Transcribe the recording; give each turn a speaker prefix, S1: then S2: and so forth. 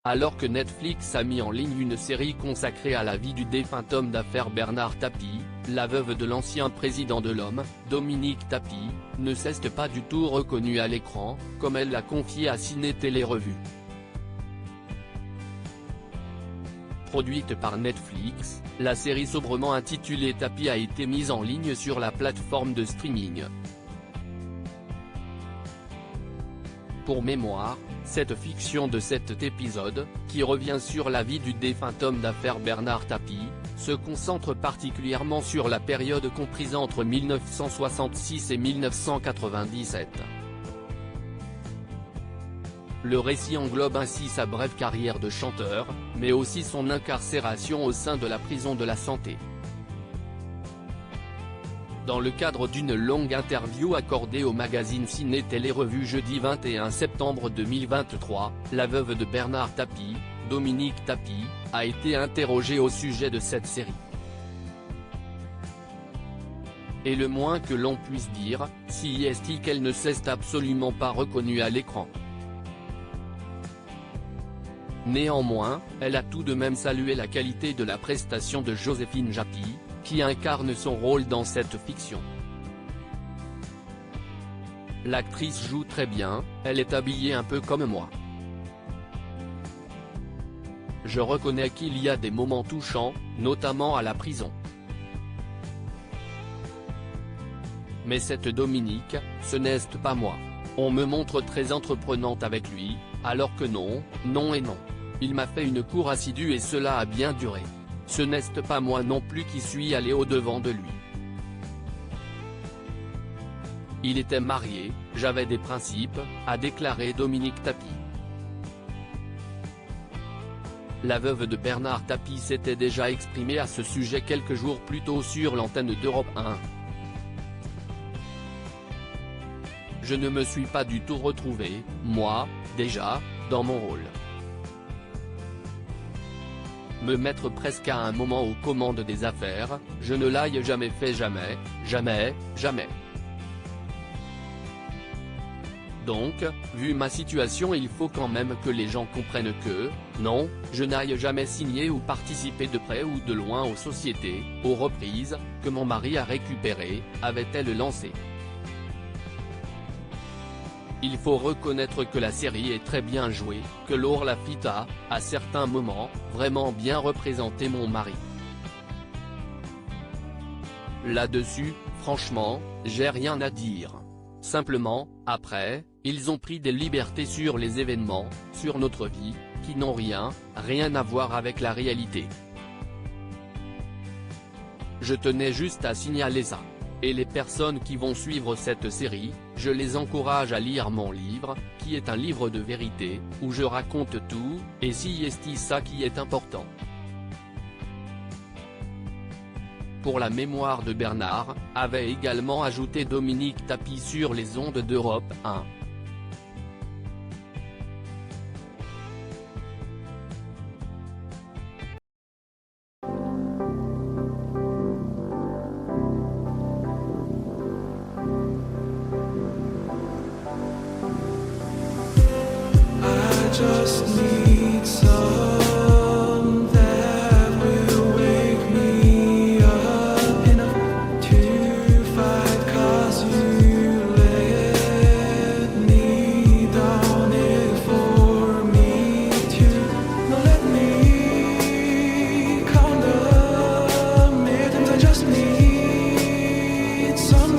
S1: Alors que Netflix a mis en ligne une série consacrée à la vie du défunt homme d'affaires Bernard Tapie, la veuve de l'ancien président de l'Homme, Dominique Tapie, ne s'est pas du tout reconnue à l'écran, comme elle l'a confié à Ciné Télé Revue. Produite par Netflix, la série sobrement intitulée Tapie a été mise en ligne sur la plateforme de streaming. Pour mémoire, cette fiction de 7 épisodes, qui revient sur la vie du défunt homme d'affaires Bernard Tapie, se concentre particulièrement sur la période comprise entre 1966 et 1997. Le récit englobe ainsi sa brève carrière de chanteur, mais aussi son incarcération au sein de la prison de la Santé. Dans le cadre d'une longue interview accordée au magazine Ciné Télé Revue jeudi 21 septembre 2023, la veuve de Bernard Tapie, Dominique Tapie, a été interrogée au sujet de cette série. Et le moins que l'on puisse dire, c'est qu'elle ne s'est absolument pas reconnue à l'écran. Néanmoins, elle a tout de même salué la qualité de la prestation de Joséphine Japy, qui incarne son rôle dans cette fiction. L'actrice joue très bien, elle est habillée un peu comme moi. Je reconnais qu'il y a des moments touchants, notamment à la prison. Mais cette Dominique, ce n'est pas moi. On me montre très entreprenante avec lui, alors que non, non et non. Il m'a fait une cour assidue et cela a bien duré. Ce n'est pas moi non plus qui suis allé au-devant de lui. Il était marié, j'avais des principes, a déclaré Dominique Tapie. La veuve de Bernard Tapie s'était déjà exprimée à ce sujet quelques jours plus tôt sur l'antenne d'Europe 1. Je ne me suis pas du tout retrouvé, moi, déjà, dans mon rôle. Me mettre presque à un moment aux commandes des affaires, je ne l'ai jamais fait jamais, jamais, jamais. Donc, vu ma situation il faut quand même que les gens comprennent que, non, je n'ai jamais signé ou participé de près ou de loin aux sociétés, aux reprises, que mon mari a récupérées, avait-elle lancé. Il faut reconnaître que la série est très bien jouée, que Laure Lafitte a, à certains moments, vraiment bien représenté mon mari. Là-dessus, franchement, j'ai rien à dire. Simplement, après, ils ont pris des libertés sur les événements, sur notre vie, qui n'ont rien à voir avec la réalité. Je tenais juste à signaler ça. Et les personnes qui vont suivre cette série, je les encourage à lire mon livre, qui est un livre de vérité, où je raconte tout, et c'est ça qui est important. Pour la mémoire de Bernard, avait également ajouté Dominique Tapie sur les ondes d'Europe 1.
S2: Just need some that will wake me up enough to fight, 'cause you let me down it for me to not let me count the minutes. I just need some